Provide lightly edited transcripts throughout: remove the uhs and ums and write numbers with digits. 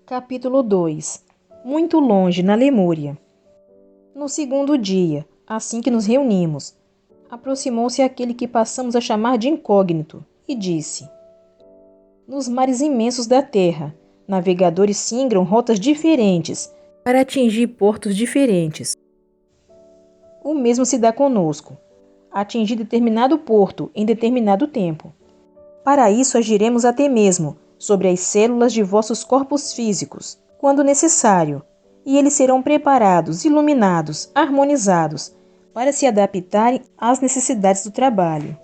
Capítulo 2. Muito longe, na Lemúria. No segundo dia, assim que nos reunimos, aproximou-se aquele que passamos a chamar de incógnito e disse: nos mares imensos da terra, navegadores singram rotas diferentes para atingir portos diferentes. O mesmo se dá conosco, atingir determinado porto em determinado tempo. Para isso agiremos até mesmo sobre as células de vossos corpos físicos, quando necessário, e eles serão preparados, iluminados, harmonizados, para se adaptarem às necessidades do trabalho.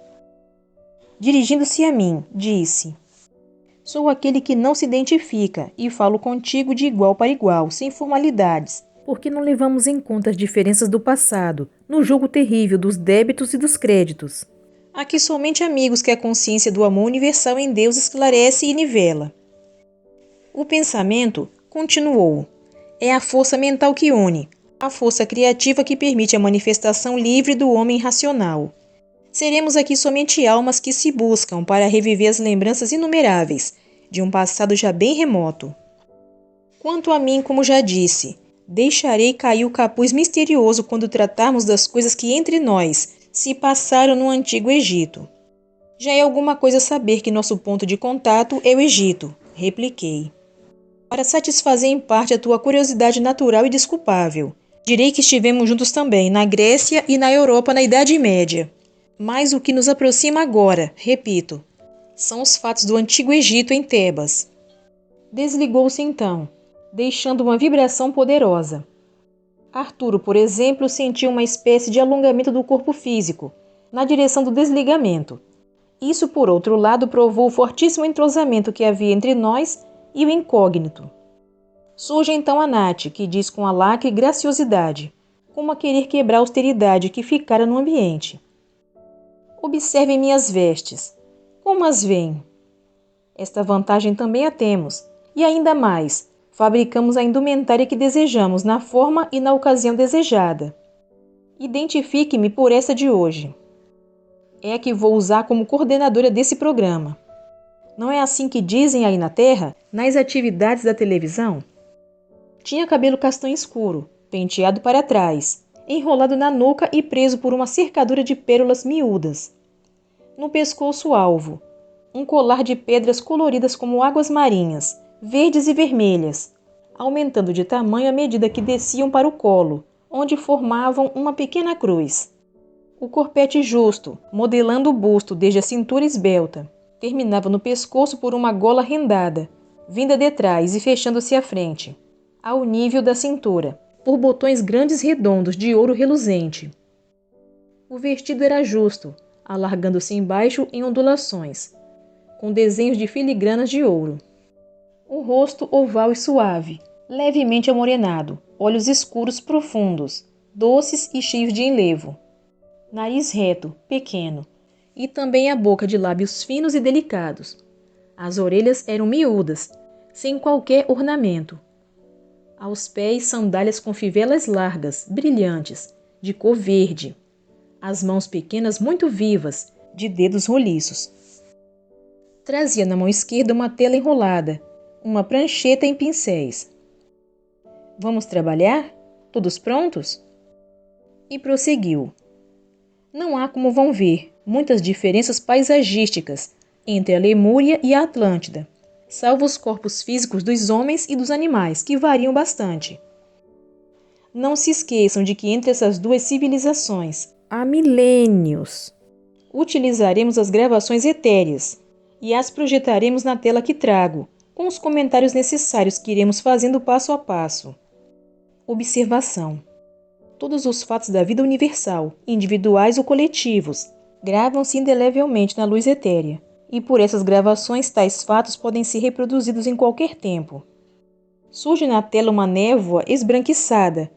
Dirigindo-se a mim, disse: sou aquele que não se identifica e falo contigo de igual para igual, sem formalidades, porque não levamos em conta as diferenças do passado, no jogo terrível dos débitos e dos créditos. Aqui somente amigos que a consciência do amor universal em Deus esclarece e nivela. O pensamento, continuou, é a força mental que une, a força criativa que permite a manifestação livre do homem racional. Seremos aqui somente almas que se buscam para reviver as lembranças inumeráveis de um passado já bem remoto. Quanto a mim, como já disse, deixarei cair o capuz misterioso quando tratarmos das coisas que entre nós se passaram no Antigo Egito. Já é alguma coisa saber que nosso ponto de contato é o Egito, repliquei. Para satisfazer em parte a tua curiosidade natural e desculpável, direi que estivemos juntos também na Grécia e na Europa na Idade Média. Mas o que nos aproxima agora, repito, são os fatos do Antigo Egito em Tebas. Desligou-se então, deixando uma vibração poderosa. Arturo, por exemplo, sentiu uma espécie de alongamento do corpo físico, na direção do desligamento. Isso, por outro lado, provou o fortíssimo entrosamento que havia entre nós e o incógnito. Surge então a Nath, que diz com alacre e graciosidade, como a querer quebrar a austeridade que ficara no ambiente. Observem minhas vestes. Como as veem? Esta vantagem também a temos, e ainda mais, fabricamos a indumentária que desejamos na forma e na ocasião desejada. Identifique-me por essa de hoje. É a que vou usar como coordenadora desse programa. Não é assim que dizem aí na Terra, nas atividades da televisão? Tinha cabelo castanho escuro, penteado para trás, enrolado na nuca e preso por uma cercadura de pérolas miúdas. No pescoço alvo, um colar de pedras coloridas como águas marinhas, verdes e vermelhas, aumentando de tamanho à medida que desciam para o colo, onde formavam uma pequena cruz. O corpete justo, modelando o busto desde a cintura esbelta, terminava no pescoço por uma gola rendada, vinda de trás e fechando-se à frente, ao nível da cintura, por botões grandes redondos de ouro reluzente. O vestido era justo, alargando-se embaixo em ondulações, com desenhos de filigranas de ouro. O rosto oval e suave, levemente amorenado, olhos escuros profundos, doces e cheios de enlevo. Nariz reto, pequeno, e também a boca de lábios finos e delicados. As orelhas eram miúdas, sem qualquer ornamento. Aos pés, sandálias com fivelas largas, brilhantes, de cor verde. As mãos pequenas muito vivas, de dedos roliços. Trazia na mão esquerda uma tela enrolada, uma prancheta em pincéis. Vamos trabalhar? Todos prontos? E prosseguiu. Não há, como vão ver, muitas diferenças paisagísticas entre a Lemúria e a Atlântida, salvo os corpos físicos dos homens e dos animais, que variam bastante. Não se esqueçam de que entre essas duas civilizações há milênios. Utilizaremos as gravações etéreas e as projetaremos na tela que trago, com os comentários necessários que iremos fazendo passo a passo. Observação. Todos os fatos da vida universal, individuais ou coletivos, gravam-se indelevelmente na luz etérea, e por essas gravações tais fatos podem ser reproduzidos em qualquer tempo. Surge na tela uma névoa esbranquiçada,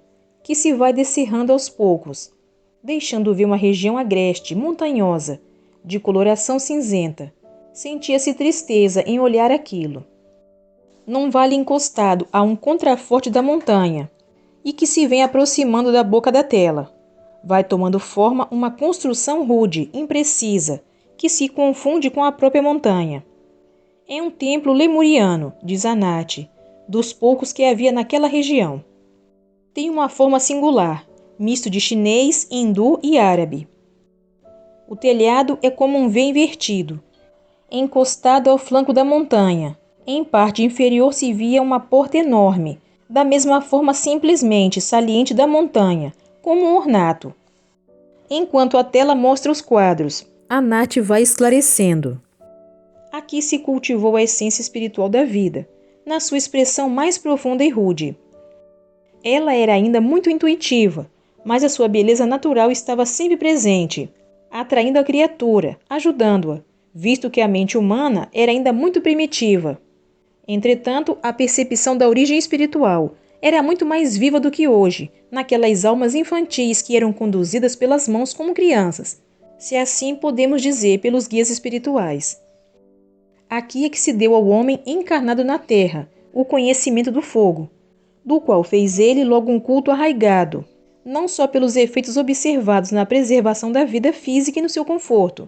que se vai descerrando aos poucos, deixando ver uma região agreste, montanhosa, de coloração cinzenta. Sentia-se tristeza em olhar aquilo. Num vale encostado a um contraforte da montanha, e que se vem aproximando da boca da tela. Vai tomando forma uma construção rude, imprecisa, que se confunde com a própria montanha. É um templo lemuriano, diz a Nath, dos poucos que havia naquela região. Tem uma forma singular, misto de chinês, hindu e árabe. O telhado é como um V invertido, encostado ao flanco da montanha. Em parte inferior se via uma porta enorme, da mesma forma simplesmente saliente da montanha, como um ornato. Enquanto a tela mostra os quadros, a Nath vai esclarecendo. Aqui se cultivou a essência espiritual da vida, na sua expressão mais profunda e rude. Ela era ainda muito intuitiva, mas a sua beleza natural estava sempre presente, atraindo a criatura, ajudando-a, visto que a mente humana era ainda muito primitiva. Entretanto, a percepção da origem espiritual era muito mais viva do que hoje, naquelas almas infantis que eram conduzidas pelas mãos como crianças, se assim podemos dizer pelos guias espirituais. Aqui é que se deu ao homem encarnado na terra o conhecimento do fogo, do qual fez ele logo um culto arraigado, não só pelos efeitos observados na preservação da vida física e no seu conforto,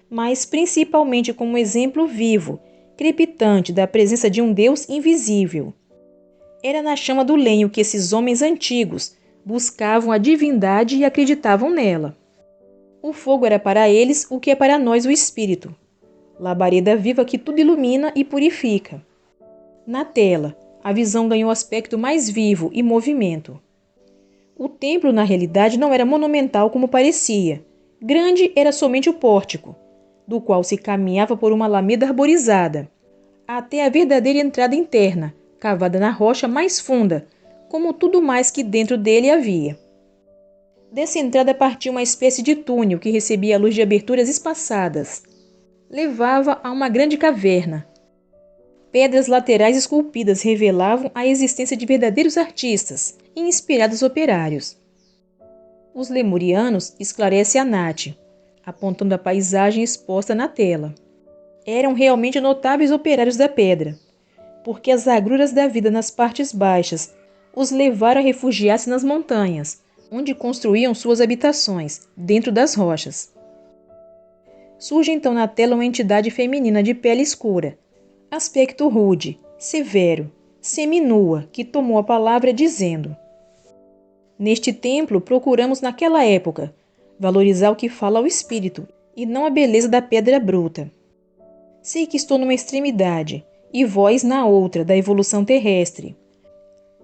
mas principalmente como exemplo vivo, crepitante da presença de um Deus invisível. Era na chama do lenho que esses homens antigos buscavam a divindade e acreditavam nela. O fogo era para eles o que é para nós o espírito, labareda viva que tudo ilumina e purifica. Na tela, a visão ganhou aspecto mais vivo e movimento. O templo, na realidade, não era monumental como parecia. Grande era somente o pórtico, do qual se caminhava por uma alameda arborizada, até a verdadeira entrada interna, cavada na rocha mais funda, como tudo mais que dentro dele havia. Dessa entrada partia uma espécie de túnel que recebia a luz de aberturas espaçadas. Levava a uma grande caverna. Pedras laterais esculpidas revelavam a existência de verdadeiros artistas e inspirados operários. Os lemurianos, esclarece a Nath, apontando a paisagem exposta na tela. Eram realmente notáveis operários da pedra, porque as agruras da vida nas partes baixas os levaram a refugiar-se nas montanhas, onde construíam suas habitações, dentro das rochas. Surge então na tela uma entidade feminina de pele escura, aspecto rude, severo, seminua, que tomou a palavra dizendo: Neste templo procuramos naquela época valorizar o que fala ao espírito e não a beleza da pedra bruta. Sei que estou numa extremidade e vós na outra da evolução terrestre.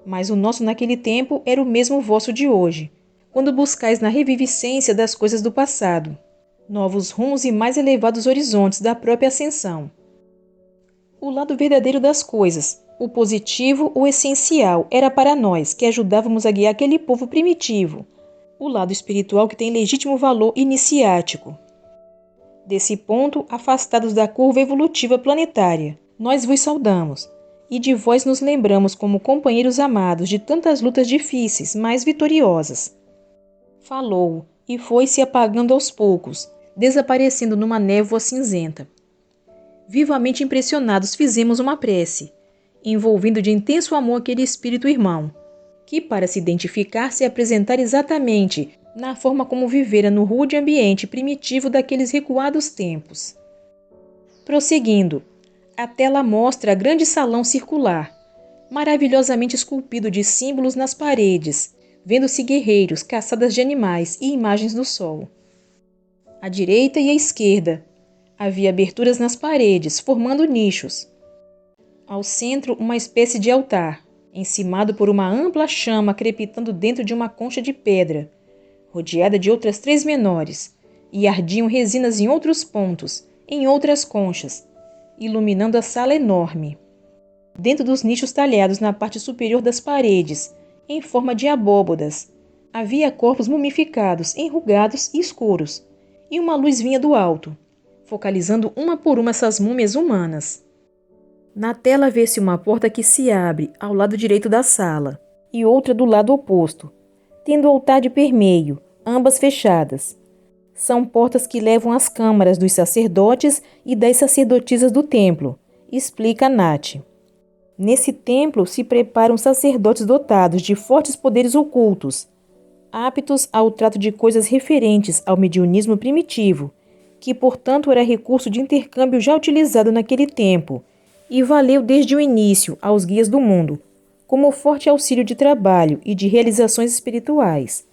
Mas o nosso naquele tempo era o mesmo vosso de hoje, quando buscais na reviviscência das coisas do passado, novos rumos e mais elevados horizontes da própria ascensão. O lado verdadeiro das coisas, o positivo, o essencial, era para nós que ajudávamos a guiar aquele povo primitivo, o lado espiritual que tem legítimo valor iniciático. Desse ponto, afastados da curva evolutiva planetária, nós vos saudamos, e de vós nos lembramos como companheiros amados de tantas lutas difíceis, mas vitoriosas. Falou, e foi-se apagando aos poucos, desaparecendo numa névoa cinzenta. Vivamente impressionados, fizemos uma prece, envolvendo de intenso amor aquele espírito irmão, que, para se identificar, se apresentar exatamente na forma como vivera no rude ambiente primitivo daqueles recuados tempos. Prosseguindo, a tela mostra grande salão circular, maravilhosamente esculpido de símbolos nas paredes, vendo-se guerreiros, caçadas de animais e imagens do sol. À direita e à esquerda, havia aberturas nas paredes, formando nichos. Ao centro, uma espécie de altar, encimado por uma ampla chama crepitando dentro de uma concha de pedra, rodeada de outras 3 menores, e ardiam resinas em outros pontos, em outras conchas, iluminando a sala enorme. Dentro dos nichos talhados na parte superior das paredes, em forma de abóbodas, havia corpos mumificados, enrugados e escuros, e uma luz vinha do alto, focalizando uma por uma essas múmias humanas. Na tela vê-se uma porta que se abre ao lado direito da sala, e outra do lado oposto, tendo o altar de permeio, ambas fechadas. São portas que levam às câmaras dos sacerdotes e das sacerdotisas do templo, explica Nath. Nesse templo se preparam sacerdotes dotados de fortes poderes ocultos, aptos ao trato de coisas referentes ao mediunismo primitivo, que portanto era recurso de intercâmbio já utilizado naquele tempo, e valeu desde o início aos guias do mundo, como forte auxílio de trabalho e de realizações espirituais.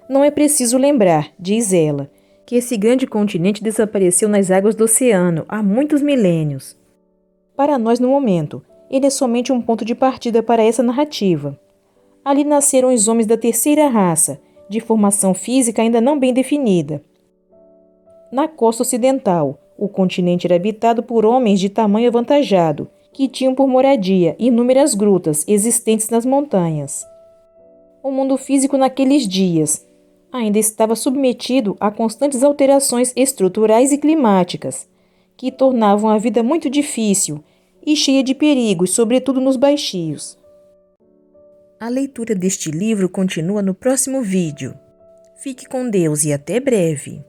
Não é preciso lembrar, diz ela, que esse grande continente desapareceu nas águas do oceano há muitos milênios. Para nós, no momento, ele é somente um ponto de partida para essa narrativa. Ali nasceram os homens da terceira raça, de formação física ainda não bem definida. Na costa ocidental, o continente era habitado por homens de tamanho avantajado, que tinham por moradia inúmeras grutas existentes nas montanhas. O mundo físico naqueles dias ainda estava submetido a constantes alterações estruturais e climáticas, que tornavam a vida muito difícil e cheia de perigos, sobretudo nos baixios. A leitura deste livro continua no próximo vídeo. Fique com Deus e até breve!